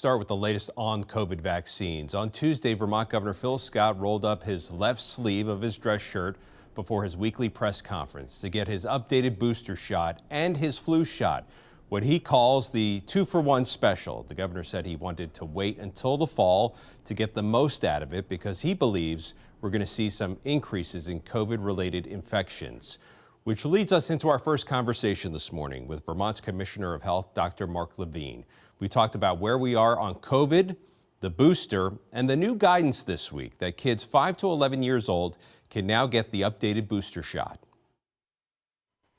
start with the latest on COVID vaccines. On Tuesday, Vermont Governor Phil Scott rolled up his left sleeve of his dress shirt before his weekly press conference to get his updated booster shot and his flu shot, what he calls the 2-for-1 special. The governor said he wanted to wait until the fall to get the most out of it because he believes we're going to see some increases in COVID-related infections. Which leads us into our first conversation this morning with Vermont's Commissioner of Health, Dr. Mark Levine. We talked about where we are on COVID, the booster, and the new guidance this week that kids 5 to 11 years old can now get the updated booster shot.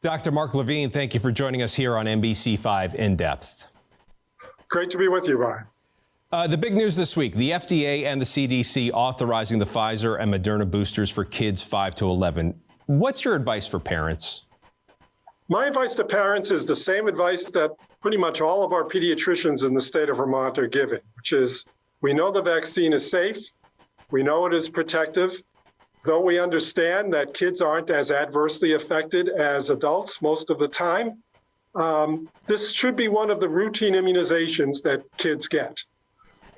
Dr. Mark Levine, thank you for joining us here on NBC5 In Depth. Great to be with you, Ryan. The big news this week, the FDA and the CDC authorizing the Pfizer and Moderna boosters for kids 5 to 11. What's your advice for parents? My advice to parents is the same advice that pretty much all of our pediatricians in the state of Vermont are giving, which is we know the vaccine is safe, we know it is protective, though we understand that kids aren't as adversely affected as adults most of the time. This should be one of the routine immunizations that kids get.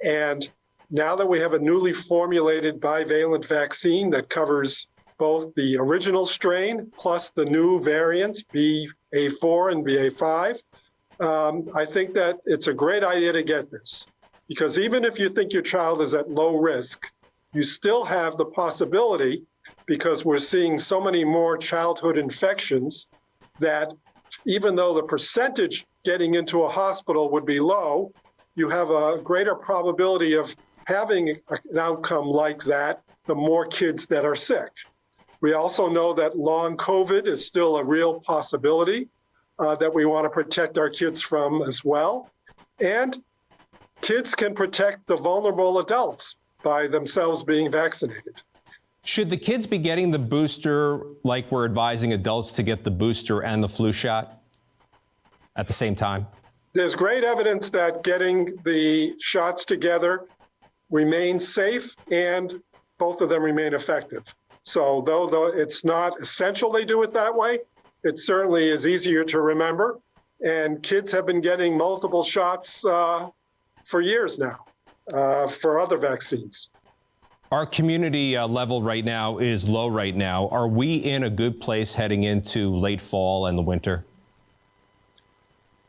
And now that we have a newly formulated bivalent vaccine that covers both the original strain plus the new variants, BA4 and BA5. I think that it's a great idea to get this because even if you think your child is at low risk, you still have the possibility, because we're seeing so many more childhood infections, that even though the percentage getting into a hospital would be low, you have a greater probability of having an outcome like that the more kids that are sick. We also know that long COVID is still a real possibility that we want to protect our kids from as well. And kids can protect the vulnerable adults by themselves being vaccinated. Should the kids be getting the booster like we're advising adults to get the booster and the flu shot at the same time? There's great evidence that getting the shots together remains safe and both of them remain effective. So though it's not essential they do it that way, it certainly is easier to remember. And kids have been getting multiple shots for years now for other vaccines. Our community level right now is low right now. Are we in a good place heading into late fall and the winter?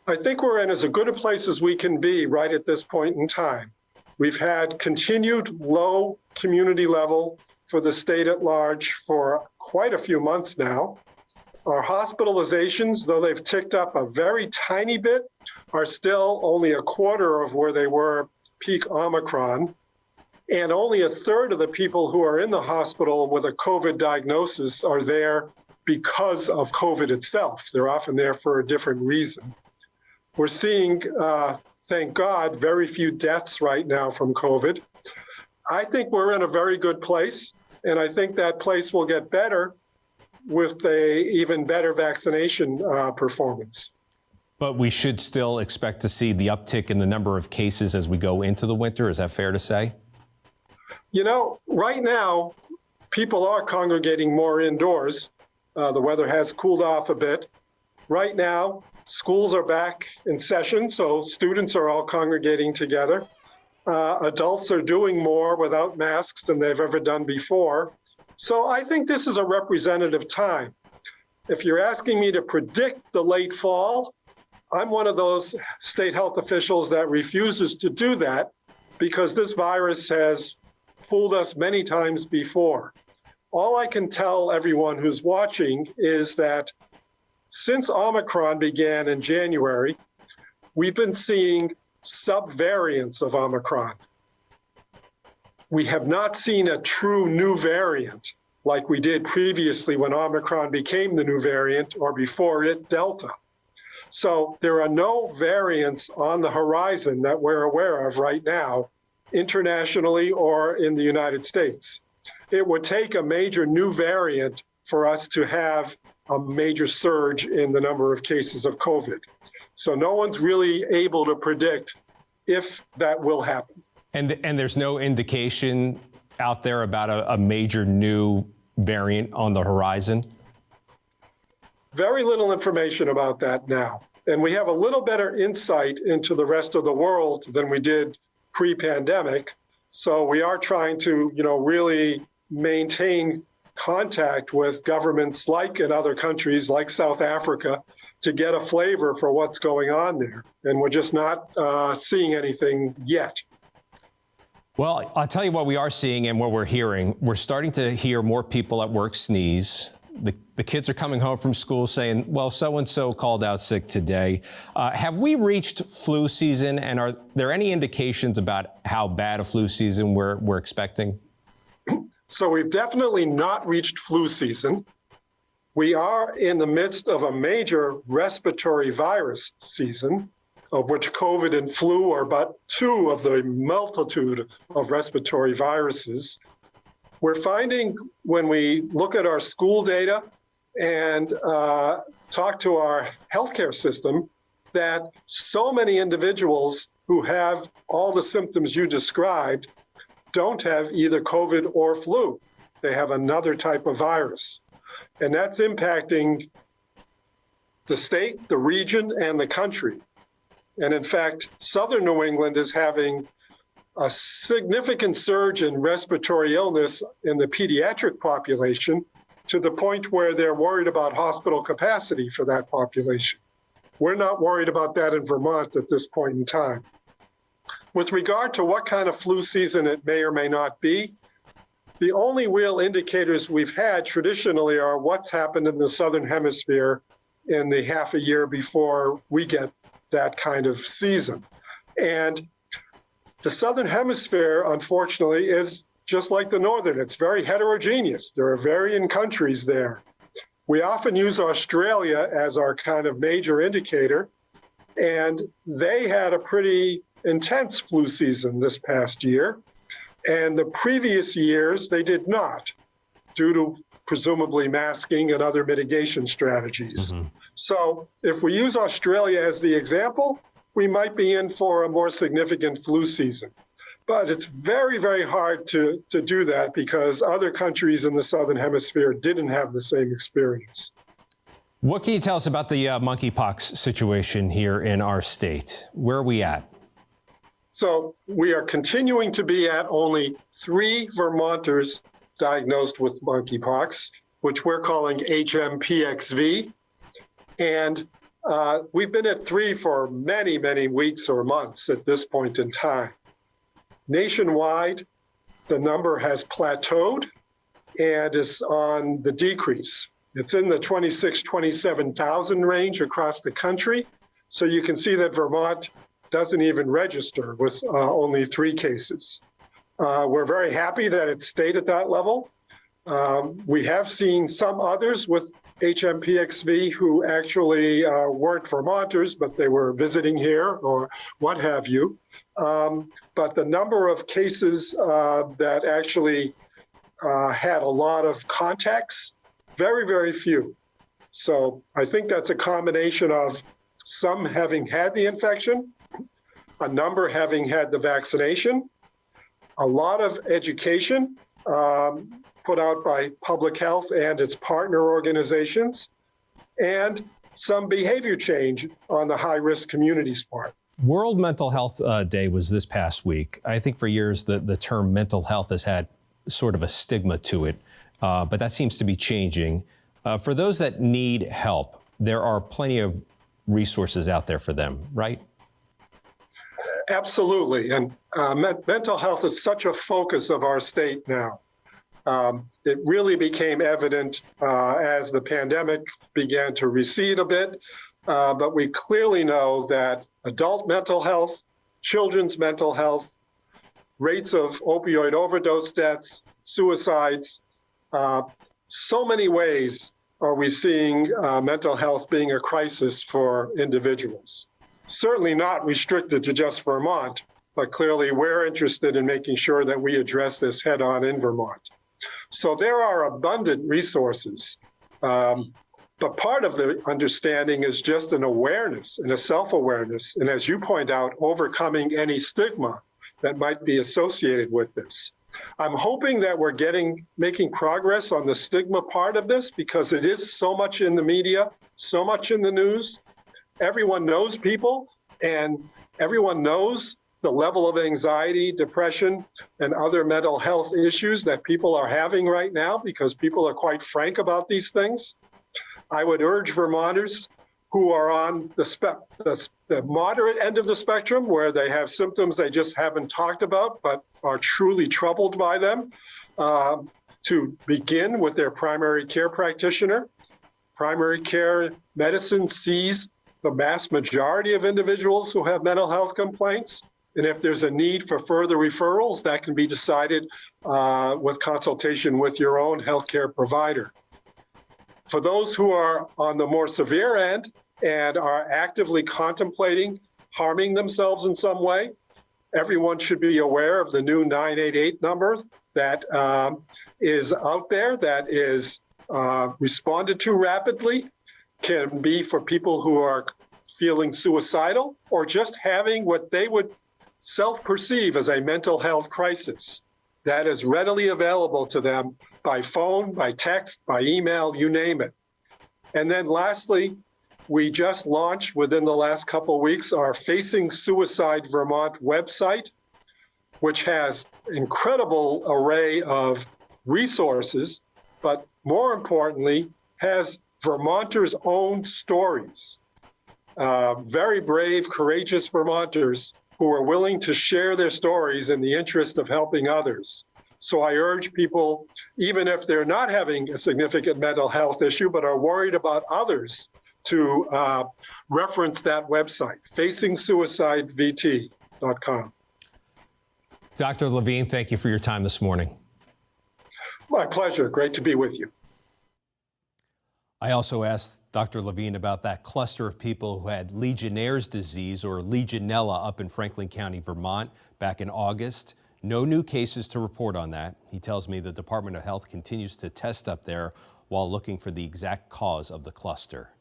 I think we're in as good a place as we can be right at this point in time. We've had continued low community level for the state at large for quite a few months now. Our hospitalizations, though they've ticked up a very tiny bit, are still only a quarter of where they were peak Omicron. And only a third of the people who are in the hospital with a COVID diagnosis are there because of COVID itself. They're often there for a different reason. We're seeing, thank God, very few deaths right now from COVID. I think we're in a very good place, and I think that place will get better with a even better vaccination performance. But we should still expect to see the uptick in the number of cases as we go into the winter. Is that fair to say? You know, right now, people are congregating more indoors. The weather has cooled off a bit. Right now, schools are back in session, so students are all congregating together. Adults are doing more without masks than they've ever done before. So I think this is a representative time. If you're asking me to predict the late fall, I'm one of those state health officials that refuses to do that because this virus has fooled us many times before. All I can tell everyone who's watching is that since Omicron began in January, we've been seeing subvariants of Omicron. We have not seen a true new variant like we did previously when Omicron became the new variant, or before it, Delta. So there are no variants on the horizon that we're aware of right now, internationally or in the United States. It would take a major new variant for us to have a major surge in the number of cases of COVID. So no one's really able to predict if that will happen. And there's no indication out there about a major new variant on the horizon? Very little information about that now. And we have a little better insight into the rest of the world than we did pre-pandemic. So we are trying to, really maintain contact with governments like in other countries like South Africa to get a flavor for what's going on there. And we're just not seeing anything yet. Well, I'll tell you what we are seeing and what we're hearing. We're starting to hear more people at work sneeze. The kids are coming home from school saying, well, so-and-so called out sick today. Have we reached flu season, and are there any indications about how bad a flu season we're expecting? So we've definitely not reached flu season. We are in the midst of a major respiratory virus season, of which COVID and flu are but two of the multitude of respiratory viruses. We're finding when we look at our school data and talk to our healthcare system that so many individuals who have all the symptoms you described don't have either COVID or flu. They have another type of virus. And that's impacting the state, the region, and the country. And in fact, Southern New England is having a significant surge in respiratory illness in the pediatric population to the point where they're worried about hospital capacity for that population. We're not worried about that in Vermont at this point in time. With regard to what kind of flu season it may or may not be, the only real indicators we've had traditionally are what's happened in the Southern Hemisphere in the half a year before we get that kind of season. And the Southern Hemisphere, unfortunately, is just like the Northern. It's very heterogeneous. There are varying countries there. We often use Australia as our kind of major indicator, and they had a pretty intense flu season this past year. And the previous years, they did not, due to presumably masking and other mitigation strategies. Mm-hmm. So if we use Australia as the example, we might be in for a more significant flu season. But it's very, very hard to do that because other countries in the Southern Hemisphere didn't have the same experience. What can you tell us about the monkeypox situation here in our state? Where are we at? So we are continuing to be at only 3 Vermonters diagnosed with monkeypox, which we're calling HMPXV. And we've been at 3 for many, many weeks or months at this point in time. Nationwide, the number has plateaued and is on the decrease. It's in the 26,000, 27,000 range across the country. So you can see that Vermont doesn't even register with only 3 cases. We're very happy that it stayed at that level. We have seen some others with HMPXV who actually weren't Vermonters, but they were visiting here or what have you. But the number of cases that actually had a lot of contacts, very, very few. So I think that's a combination of some having had the infection, a number having had the vaccination, a lot of education put out by public health and its partner organizations, and some behavior change on the high-risk community's part. World Mental Health Day was this past week. I think for years the term mental health has had sort of a stigma to it, but that seems to be changing. For those that need help, there are plenty of resources out there for them, right? Absolutely. And mental health is such a focus of our state now. It really became evident as the pandemic began to recede a bit, but we clearly know that adult mental health, children's mental health, rates of opioid overdose deaths, suicides, so many ways are we seeing mental health being a crisis for individuals. Certainly not restricted to just Vermont, but clearly we're interested in making sure that we address this head on in Vermont. So there are abundant resources, but part of the understanding is just an awareness and a self-awareness, and as you point out, overcoming any stigma that might be associated with this. I'm hoping that we're making progress on the stigma part of this because it is so much in the media, so much in the news. Everyone knows people, and everyone knows the level of anxiety, depression, and other mental health issues that people are having right now because people are quite frank about these things. I would urge Vermonters who are on the moderate end of the spectrum, where they have symptoms they just haven't talked about but are truly troubled by them, to begin with their primary care practitioner. Primary care medicine sees the vast majority of individuals who have mental health complaints. And if there's a need for further referrals, that can be decided with consultation with your own healthcare provider. For those who are on the more severe end and are actively contemplating harming themselves in some way, everyone should be aware of the new 988 number that is out there, that is responded to rapidly. Can be for people who are feeling suicidal or just having what they would self-perceive as a mental health crisis. That is readily available to them by phone, by text, by email, you name it. And then lastly, we just launched within the last couple of weeks our Facing Suicide Vermont website, which has an incredible array of resources, but more importantly, has Vermonters' own stories. Very brave, courageous Vermonters who are willing to share their stories in the interest of helping others. So I urge people, even if they're not having a significant mental health issue, but are worried about others, to reference that website, facingsuicidevt.com. Dr. Levine, thank you for your time this morning. My pleasure. Great to be with you. I also asked Dr. Levine about that cluster of people who had Legionnaire's disease, or Legionella, up in Franklin County, Vermont, back in August. No new cases to report on that. He tells me the Department of Health continues to test up there while looking for the exact cause of the cluster.